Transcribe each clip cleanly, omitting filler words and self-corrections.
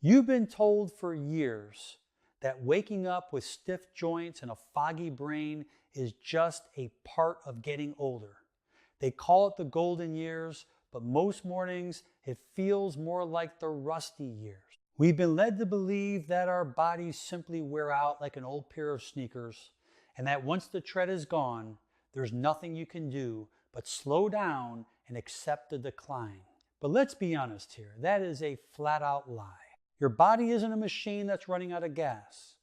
You've been told for years that waking up with stiff joints and a foggy brain is just a part of getting older. They call it the golden years, but most mornings it feels more like the rusty years. We've been led to believe that our bodies simply wear out like an old pair of sneakers, and that once the tread is gone, there's nothing you can do but slow down and accept the decline. But let's be honest here, that is a flat out lie. Your body isn't a machine that's running out of gas.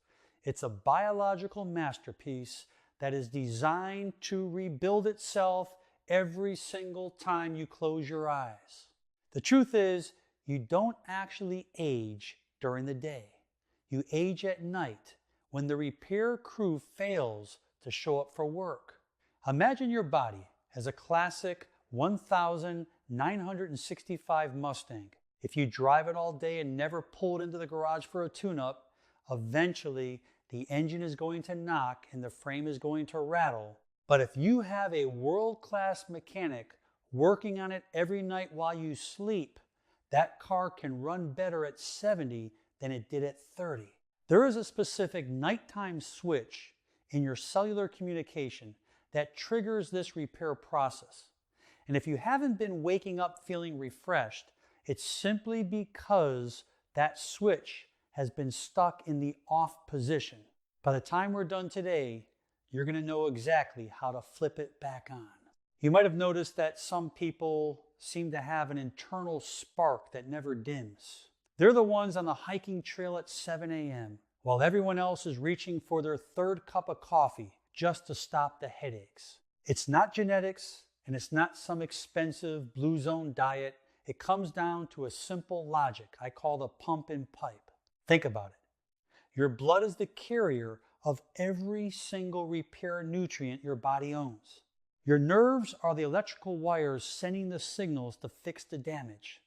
It's a biological masterpiece that is designed to rebuild itself every single time you close your eyes. The truth is, you don't actually age during the day. You age at night when the repair crew fails to show up for work. Imagine your body as a classic 1965 Mustang. If you drive it all day and never pull it into the garage for a tune-up, eventually the engine is going to knock and the frame is going to rattle. But if you have a world-class mechanic working on it every night while you sleep, that car can run better at 70 than it did at 30. There is a specific nighttime switch in your cellular communication that triggers this repair process. And if you haven't been waking up feeling refreshed, it's simply because that switch has been stuck in the off position. By the time we're done today, you're going to know exactly how to flip it back on. You might have noticed that some people seem to have an internal spark that never dims. They're the ones on the hiking trail at 7 a.m. while everyone else is reaching for their third cup of coffee just to stop the headaches. It's not genetics, and it's not some expensive blue zone diet. It comes down to a simple logic I call the pump and pipe. Think about it. Your blood is the carrier of every single repair nutrient your body owns. Your nerves are the electrical wires sending the signals to fix the damage.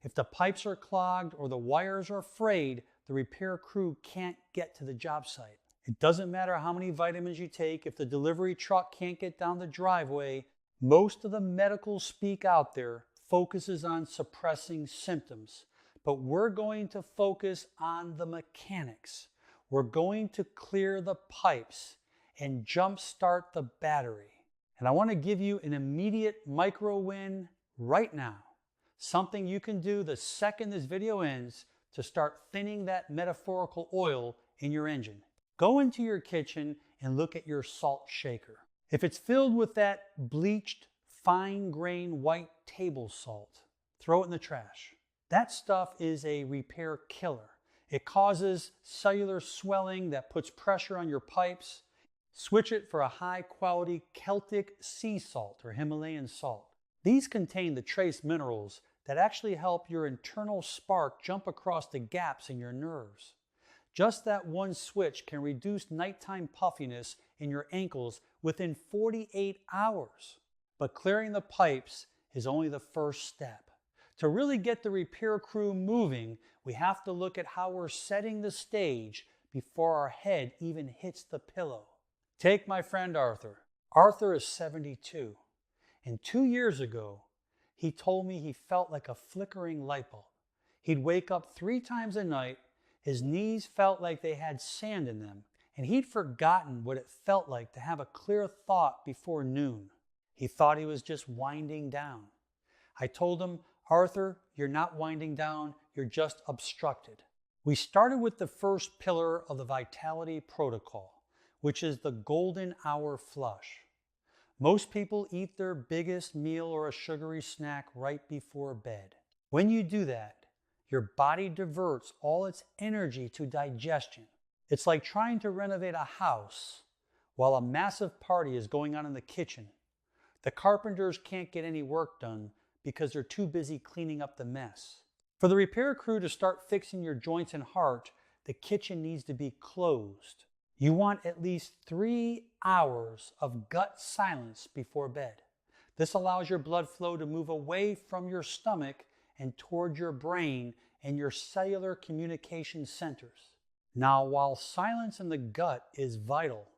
If the pipes are clogged or the wires are frayed, the repair crew can't get to the job site. It doesn't matter how many vitamins you take, if the delivery truck can't get down the driveway. Most of the medical speak out there focuses on suppressing symptoms, but we're going to focus on the mechanics. We're going to clear the pipes and jumpstart the battery. And I want to give you an immediate micro win right now. Something you can do the second this video ends to start thinning that metaphorical oil in your engine. Go into your kitchen and look at your salt shaker. If it's filled with that bleached, fine-grained white table salt, throw it in the trash. That stuff is a repair killer. It causes cellular swelling that puts pressure on your pipes. Switch it for a high-quality Celtic sea salt or Himalayan salt. These contain the trace minerals that actually help your internal spark jump across the gaps in your nerves. Just that one switch can reduce nighttime puffiness in your ankles within 48 hours. But clearing the pipes is only the first step. To really get the repair crew moving, we have to look at how we're setting the stage before our head even hits the pillow. Take my friend Arthur. Arthur is 72, and 2 years ago, he told me he felt like a flickering light bulb. He'd wake up 3 times a night, his knees felt like they had sand in them, and he'd forgotten what it felt like to have a clear thought before noon. He thought he was just winding down. I told him, Arthur, you're not winding down, you're just obstructed. We started with the first pillar of the Vitality Protocol, which is the golden hour flush. Most people eat their biggest meal or a sugary snack right before bed. When you do that, your body diverts all its energy to digestion. It's like trying to renovate a house while a massive party is going on in the kitchen. The carpenters can't get any work done because they're too busy cleaning up the mess. For the repair crew to start fixing your joints and heart, the kitchen needs to be closed. You want at least 3 hours of gut silence before bed. This allows your blood flow to move away from your stomach and toward your brain and your cellular communication centers. Now, while silence in the gut is vital,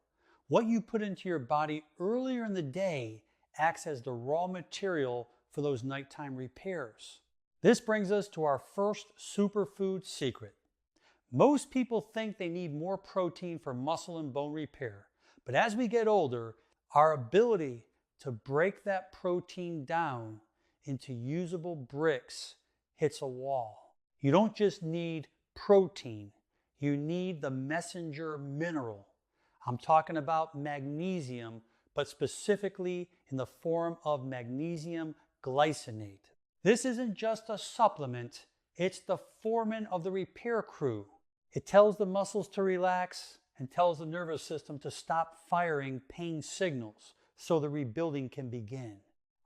what you put into your body earlier in the day acts as the raw material for those nighttime repairs. This brings us to our first superfood secret, Most people think they need more protein for muscle and bone repair, but as we get older, our ability to break that protein down into usable bricks hits a wall. You don't just need protein, you need the messenger mineral. I'm talking about magnesium, but specifically in the form of magnesium glycinate. This isn't just a supplement, it's the foreman of the repair crew. It tells the muscles to relax and tells the nervous system to stop firing pain signals so the rebuilding can begin.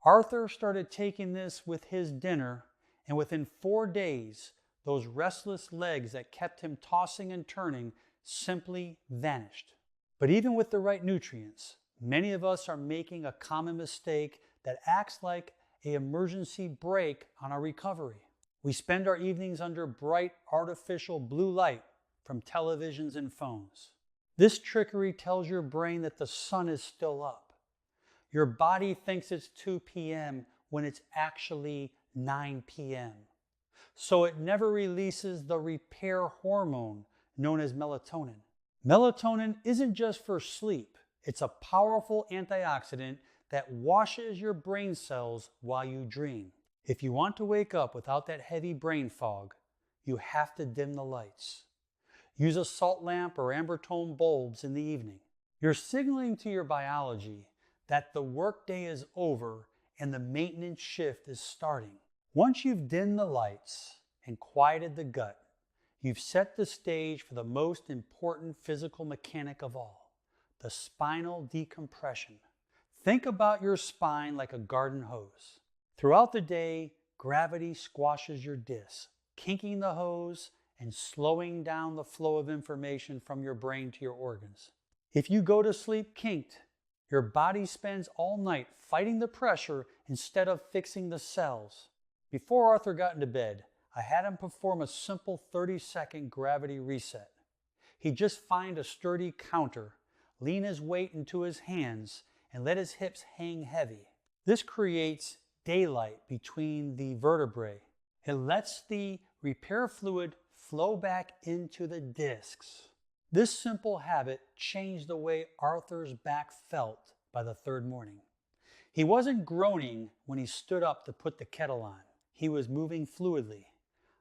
Arthur started taking this with his dinner, and within 4 days, those restless legs that kept him tossing and turning simply vanished. But even with the right nutrients, many of us are making a common mistake that acts like an emergency brake on our recovery. We spend our evenings under bright artificial blue light from televisions and phones. This trickery tells your brain that the sun is still up. Your body thinks it's 2 p.m. when it's actually 9 p.m. So it never releases the repair hormone known as melatonin. Melatonin isn't just for sleep. It's a powerful antioxidant that washes your brain cells while you dream. If you want to wake up without that heavy brain fog, you have to dim the lights. Use a salt lamp or amber tone bulbs in the evening. You're signaling to your biology that the workday is over and the maintenance shift is starting. Once you've dimmed the lights and quieted the gut, you've set the stage for the most important physical mechanic of all, the spinal decompression. Think about your spine like a garden hose. Throughout the day, gravity squashes your discs, kinking the hose and slowing down the flow of information from your brain to your organs. If you go to sleep kinked, your body spends all night fighting the pressure instead of fixing the cells. Before Arthur got into bed, I had him perform a simple 30-second gravity reset. He'd just find a sturdy counter, lean his weight into his hands, and let his hips hang heavy. This creates daylight between the vertebrae. It lets the repair fluid flow back into the discs. This simple habit changed the way Arthur's back felt by the 3rd morning. He wasn't groaning when he stood up to put the kettle on. He was moving fluidly,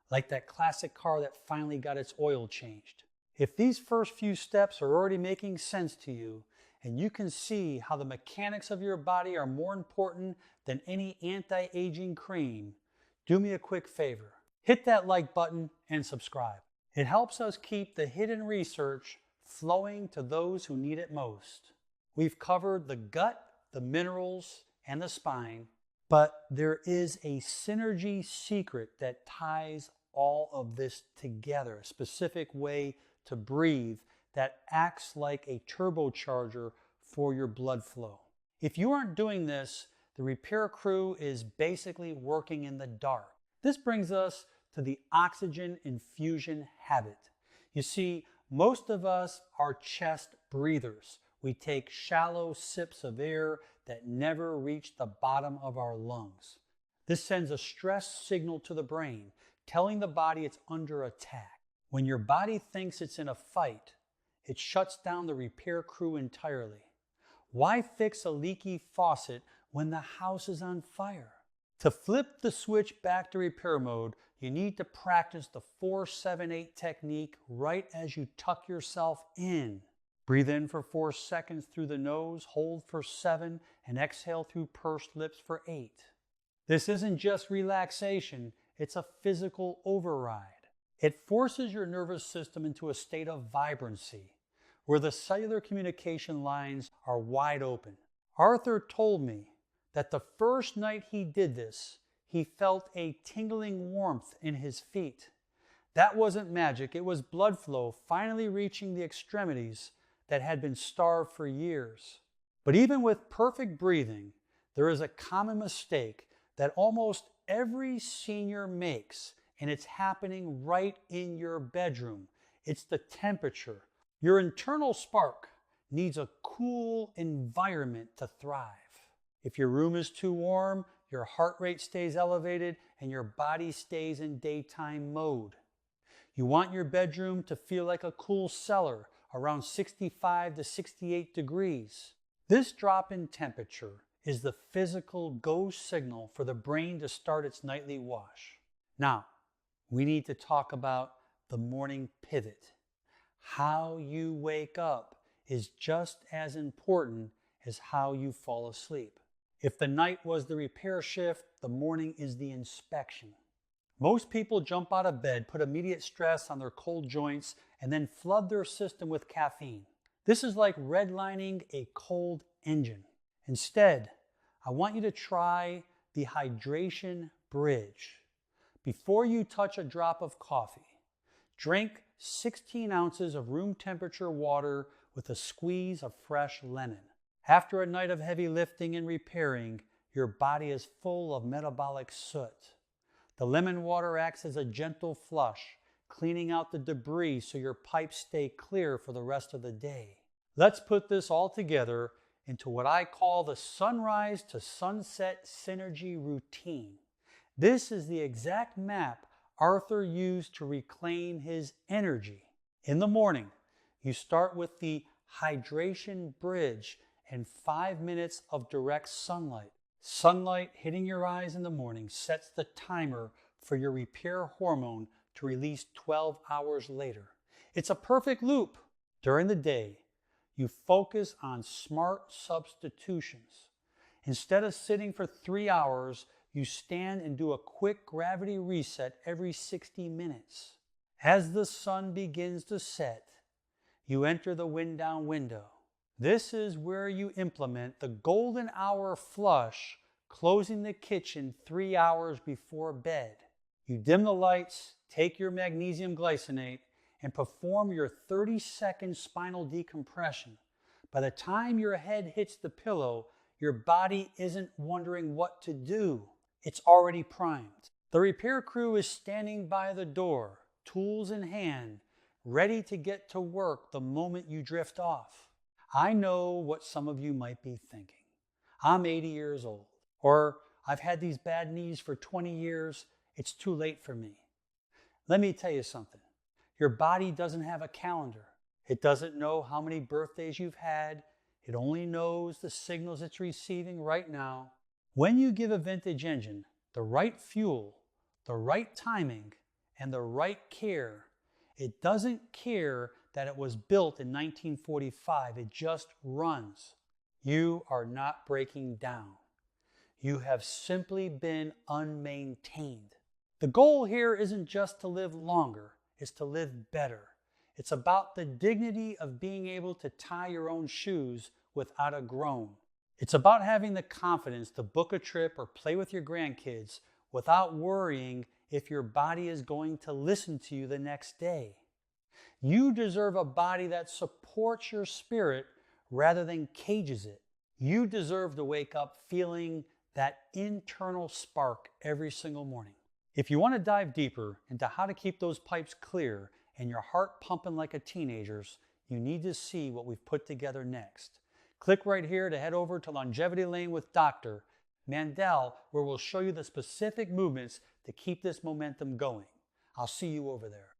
like that classic car that finally got its oil changed. If these first few steps are already making sense to you, and you can see how the mechanics of your body are more important than any anti-aging cream, do me a quick favor. Hit that like button and subscribe. It helps us keep the hidden research flowing to those who need it most. We've covered the gut, the minerals, and the spine, but there is a synergy secret that ties all of this together, a specific way to breathe that acts like a turbocharger for your blood flow. If you aren't doing this, the repair crew is basically working in the dark. This brings us to the oxygen infusion habit. You see, most of us are chest breathers. We take shallow sips of air that never reach the bottom of our lungs. This sends a stress signal to the brain, telling the body it's under attack. When your body thinks it's in a fight, it shuts down the repair crew entirely. Why fix a leaky faucet when the house is on fire? To flip the switch back to repair mode, you need to practice the 4-7-8 technique right as you tuck yourself in. Breathe in for 4 seconds through the nose, hold for 7, and exhale through pursed lips for 8. This isn't just relaxation, it's a physical override. It forces your nervous system into a state of vibrancy, where the cellular communication lines are wide open. Arthur told me that the first night he did this, he felt a tingling warmth in his feet. That wasn't magic, it was blood flow finally reaching the extremities that had been starved for years. But even with perfect breathing, there is a common mistake that almost every senior makes, and it's happening right in your bedroom. It's the temperature. Your internal spark needs a cool environment to thrive. If your room is too warm, your heart rate stays elevated and your body stays in daytime mode. You want your bedroom to feel like a cool cellar, around 65 to 68 degrees. This drop in temperature is the physical go signal for the brain to start its nightly wash. Now, we need to talk about the morning pivot. How you wake up is just as important as how you fall asleep. If the night was the repair shift, the morning is the inspection. Most people jump out of bed, put immediate stress on their cold joints, and then flood their system with caffeine. This is like redlining a cold engine. Instead, I want you to try the hydration bridge. Before you touch a drop of coffee, drink 16 ounces of room temperature water with a squeeze of fresh lemon. After a night of heavy lifting and repairing, your body is full of metabolic soot. The lemon water acts as a gentle flush, cleaning out the debris so your pipes stay clear for the rest of the day. Let's put this all together into what I call the sunrise to sunset synergy routine. This is the exact map Arthur used to reclaim his energy. In the morning, you start with the hydration bridge and 5 minutes of direct sunlight. Sunlight hitting your eyes in the morning sets the timer for your repair hormone to release 12 hours later. It's a perfect loop. During the day, you focus on smart substitutions. Instead of sitting for 3 hours, you stand and do a quick gravity reset every 60 minutes. As the sun begins to set, you enter the wind down window. This is where you implement the golden hour flush, closing the kitchen 3 hours before bed. You dim the lights, take your magnesium glycinate, and perform your 30-second spinal decompression. By the time your head hits the pillow, your body isn't wondering what to do. It's already primed. The repair crew is standing by the door, tools in hand, ready to get to work the moment you drift off. I know what some of you might be thinking. I'm 80 years old, or I've had these bad knees for 20 years. It's too late for me. Let me tell you something. Your body doesn't have a calendar. It doesn't know how many birthdays you've had. It only knows the signals it's receiving right now. When you give a vintage engine the right fuel, the right timing, and the right care, it doesn't care that it was built in 1945. It just runs. You are not breaking down. You have simply been unmaintained. The goal here isn't just to live longer, it's to live better. It's about the dignity of being able to tie your own shoes without a groan. It's about having the confidence to book a trip or play with your grandkids without worrying if your body is going to listen to you the next day. You deserve a body that supports your spirit rather than cages it. You deserve to wake up feeling that internal spark every single morning. If you want to dive deeper into how to keep those pipes clear and your heart pumping like a teenager's, you need to see what we've put together next. Click right here to head over to Longevity Lane with Dr. Mandell, where we'll show you the specific movements to keep this momentum going. I'll see you over there.